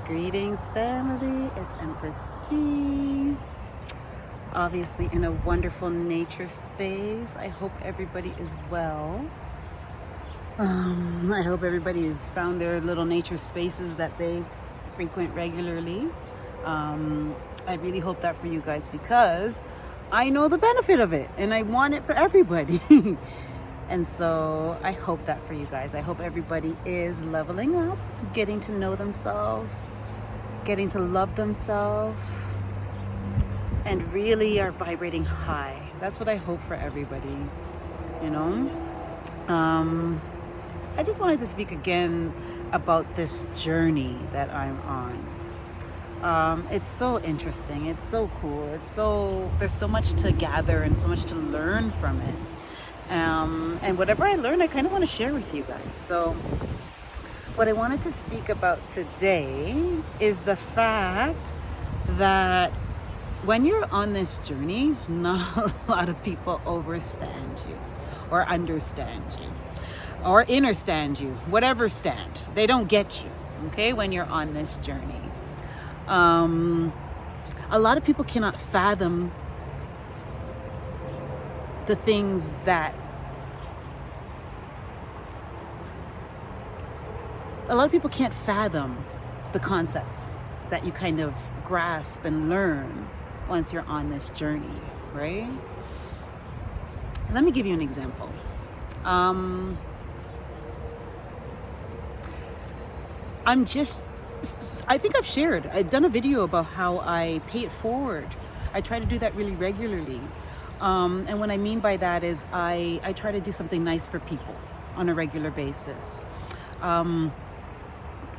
Greetings, family. It's Empress D. Obviously, in a wonderful nature space. I hope everybody is well. I hope everybody has found their little nature spaces that they frequent regularly. I really hope that for you guys because I know the benefit of it and I want it for everybody. And so I hope that for you guys. I hope everybody is leveling up, getting to know themselves, getting to love themselves, and really are vibrating high. That's what I hope for everybody, you know? I just wanted to speak again about this journey that I'm on. It's so interesting. It's so cool. There's so much to gather and so much to learn from it. And whatever I learn, I kind of want to share with you guys. So what I wanted to speak about today is the fact that when you're on this journey, not a lot of people overstand you or understand you or understand you, whatever stand. They don't get you, okay, when you're on this journey. A lot of people cannot fathom the things that a lot of people can't fathom the concepts that you kind of grasp and learn once you're on this journey, right? Let me give you an example. I think I've done a video about how I pay it forward. I try to do that really regularly. And what I mean by that is I try to do something nice for people on a regular basis.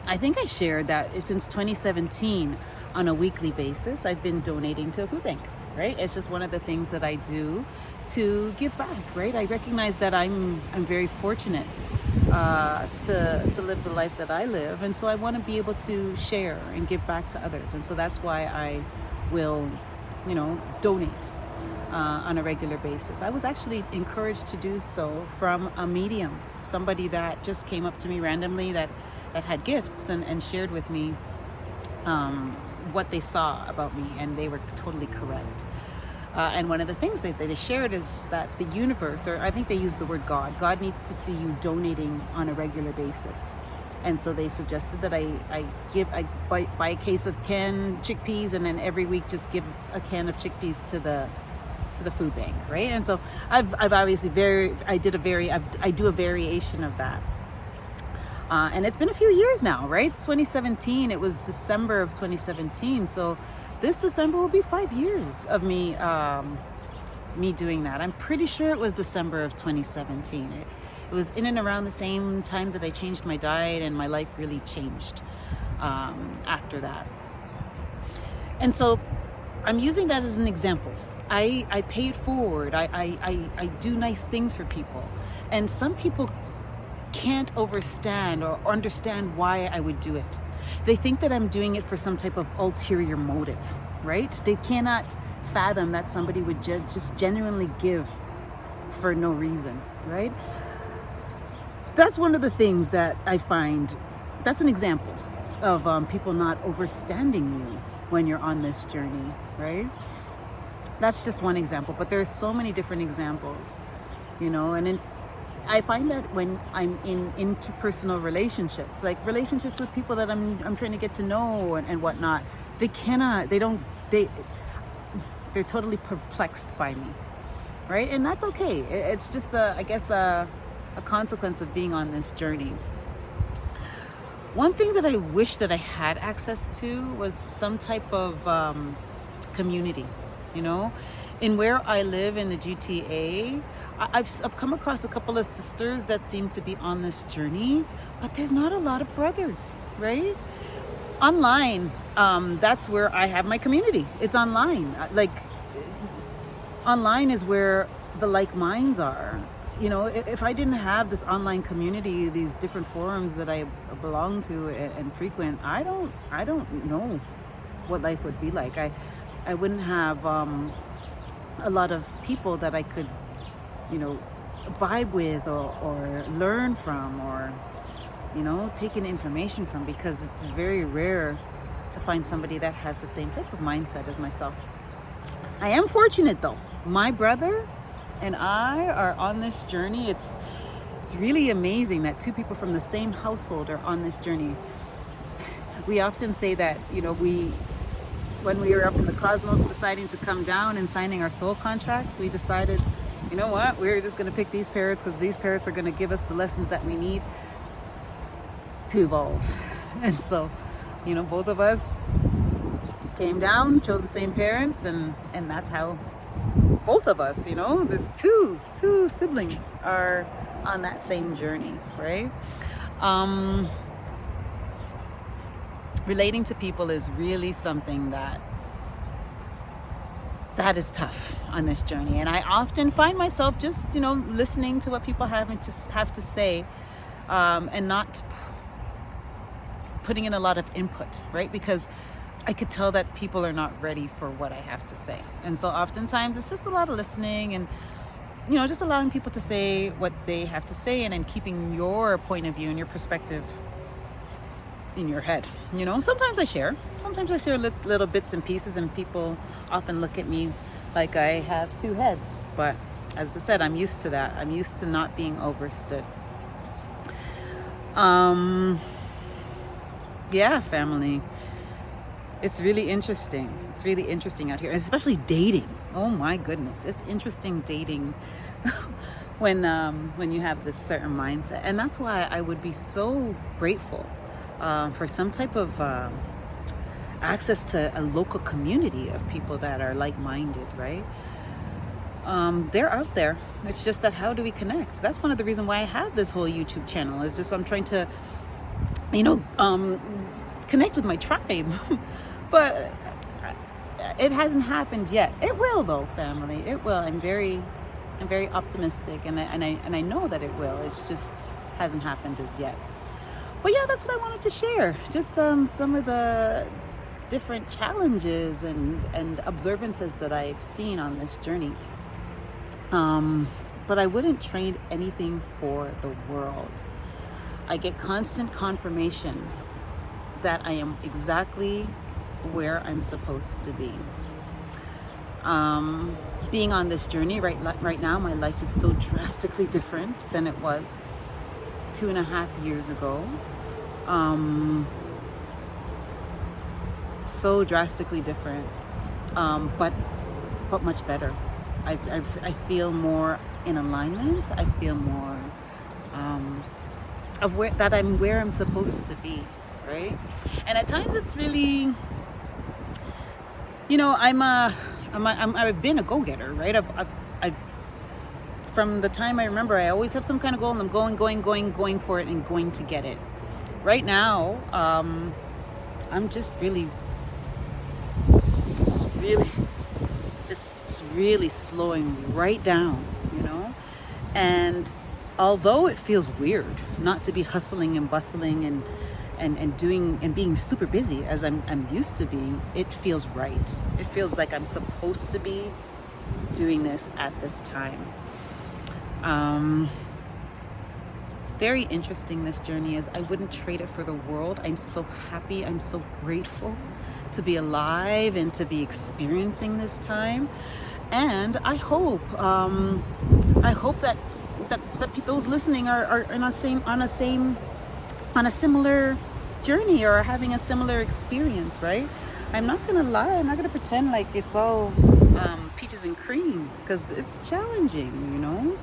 I think I shared that since 2017, on a weekly basis, I've been donating to a food bank, right? It's just one of the things that I do to give back, right? I recognize that I'm very fortunate to live the life that I live. And so I want to be able to share and give back to others. And so that's why I will, donate on a regular basis. I was actually encouraged to do so from a medium, somebody that just came up to me randomly that had gifts and shared with me what they saw about me, and they were totally correct. And one of the things that they shared is that the universe, or I think they used the word God needs to see you donating on a regular basis. And so they suggested that I buy a case of canned chickpeas, and then every week just give a can of chickpeas to the food bank, right? And so I've obviously I do a variation of that. And it's been a few years now, right? It's 2017. It was December of 2017. So this December will be 5 years of me doing that. I'm pretty sure it was December of 2017. It was in and around the same time that I changed my diet, and my life really changed after that. And so I'm using that as an example. I pay it forward. I do nice things for people. And some people can't understand why I would do it. They think that I'm doing it for some type of ulterior motive, right? They cannot fathom that somebody would just genuinely give for no reason, right? That's one of the things that I find, that's an example of people not understanding you when you're on this journey, right? That's just one example, but there's so many different examples, and I find that when I'm in interpersonal relationships, like relationships with people that I'm trying to get to know and whatnot, they're totally perplexed by me, right? And that's okay. It's just a consequence of being on this journey. One thing that I wish that I had access to was some type of community, in where I live in the GTA. I've come across a couple of sisters that seem to be on this journey, but there's not a lot of brothers, right? Online, that's where I have my community. It's online. Online is where the like minds are. If I didn't have this online community, these different forums that I belong to and frequent, I don't know what life would be like. I wouldn't have a lot of people that I could vibe with or learn from or taking information from, because it's very rare to find somebody that has the same type of mindset as myself. I am fortunate though. My brother and I are on this journey. It's really amazing that two people from the same household are on this journey. We often say that, when we were up in the cosmos deciding to come down and signing our soul contracts, we decided, you know what, we're just going to pick these parrots because these parrots are going to give us the lessons that we need to evolve. And so, both of us came down, chose the same parents, and that's how both of us, there's two siblings are on that same journey, right? Relating to people is really something that is tough on this journey. And I often find myself just, listening to what people have to say, and not putting in a lot of input, right? Because I could tell that people are not ready for what I have to say. And so oftentimes it's just a lot of listening and, just allowing people to say what they have to say, and then keeping your point of view and your perspective in your head. Sometimes I share little bits and pieces, and people often look at me like I have two heads. But as I said, I'm used to that. I'm used to not being overstood. Yeah, family. It's really interesting. It's really interesting out here, especially dating. Oh my goodness, it's interesting dating when you have this certain mindset. And that's why I would be so grateful for some type of access to a local community of people that are like-minded, right? They're out there. It's just that, how do we connect? That's one of the reasons why I have this whole YouTube channel. Is just I'm trying to, connect with my tribe. But it hasn't happened yet. It will though, family. It will. I'm very optimistic, and I know that it will. It just hasn't happened as yet. But yeah, that's what I wanted to share. Just some of the different challenges and observances that I've seen on this journey. But I wouldn't trade anything for the world. I get constant confirmation that I am exactly where I'm supposed to be. Being on this journey right now, my life is so drastically different than it was 2.5 years ago. So drastically different, but much better. I feel more in alignment. I feel more of where I'm supposed to be, right? And at times it's really, I've been a go-getter, right? I've from the time I remember, I always have some kind of goal, and I'm going for it and going to get it. Right now, I'm just really slowing right down, and although it feels weird not to be hustling and bustling and doing and being super busy as I'm used to being, it feels right. It feels like I'm supposed to be doing this at this time. Very interesting, this journey is. I wouldn't trade it for the world. I'm so happy. I'm so grateful to be alive and to be experiencing this time. And I hope that those listening are on a similar journey, or are having a similar experience, right? I'm not gonna lie. I'm not gonna pretend like it's all peaches and cream, because it's challenging,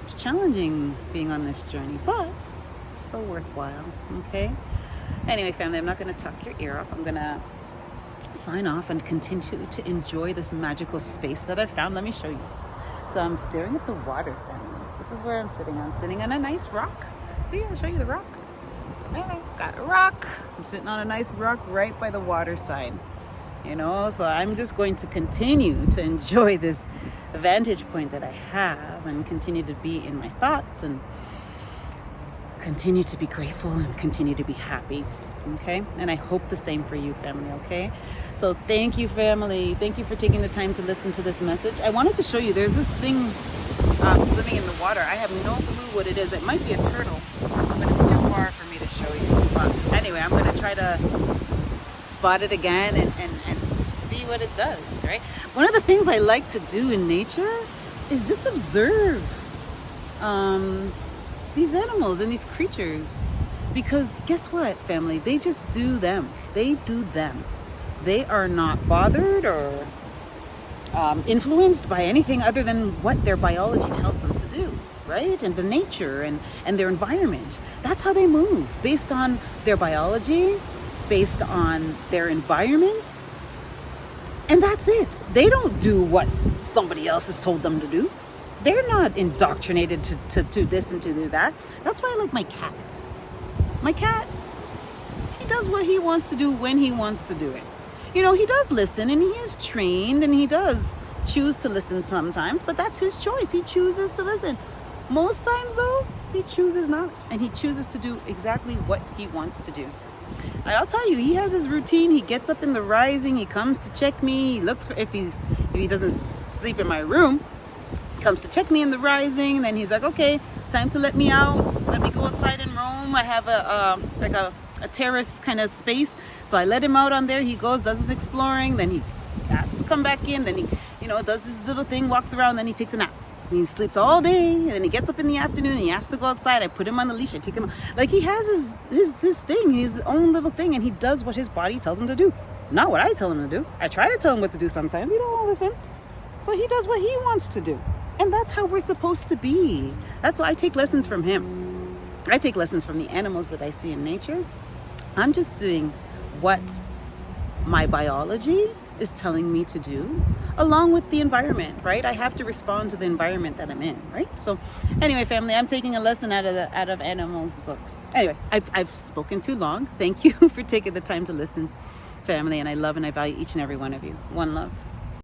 It's challenging being on this journey, but so worthwhile, okay? Anyway, family, I'm not gonna talk your ear off. I'm gonna sign off and continue to enjoy this magical space that I found. Let me show you. So I'm staring at the water, family. This is where I'm sitting. I'm sitting on a nice rock. Yeah, I'll show you the rock. Got a rock. I'm sitting on a nice rock right by the water side. So I'm just going to continue to enjoy this vantage point that I have, and continue to be in my thoughts, and continue to be grateful, and continue to be happy. Okay? And I hope the same for you, family, okay? So thank you, family. Thank you for taking the time to listen to this message. I wanted to show you, there's this thing swimming in the water. I have no clue what it is. It might be a turtle, but it's too far for me to show try to spot it again and see what it does, right? One of the things I like to do in nature is just observe these animals and these creatures, because guess what, family? They just do them. They do them. They are not bothered or influenced by anything other than what their biology tells them to do, right? And the nature and their environment. That's how they move, based on their biology, based on their environment. And that's it. They don't do what somebody else has told them to do. They're not indoctrinated to do this and to do that. That's why I like my cat. My cat, he does what he wants to do when he wants to do it. You know, he does listen, and he is trained, and he does choose to listen sometimes, but that's his choice. He chooses to listen. Most times, though, he chooses not, and he chooses to do exactly what he wants to do. I'll tell you, he has his routine. He gets up in the rising. He comes to check me. He looks for if he doesn't sleep in my room. He comes to check me in the rising. And then he's like, okay, time to let me out. Let me go outside and roam. I have a terrace kind of space, so I let him out on there. He goes, does his exploring. Then he has to come back in. Then he, does his little thing, walks around. Then he takes a nap. He sleeps all day, and then he gets up in the afternoon and he has to go outside. I put him on the leash. I take him out. Like, he has his thing, his own little thing, and he does what his body tells him to do. Not what I tell him to do. I try to tell him what to do sometimes. He don't want to listen. So he does what he wants to do. And that's how we're supposed to be. That's why I take lessons from him. I take lessons from the animals that I see in nature. I'm just doing what my biology is telling me to do, along with the environment, right? I have to respond to the environment that I'm in, right? So anyway, family, I'm taking a lesson out of animals' books. Anyway, I've spoken too long. Thank you for taking the time to listen, family, and I love and I value each and every one of you. One love.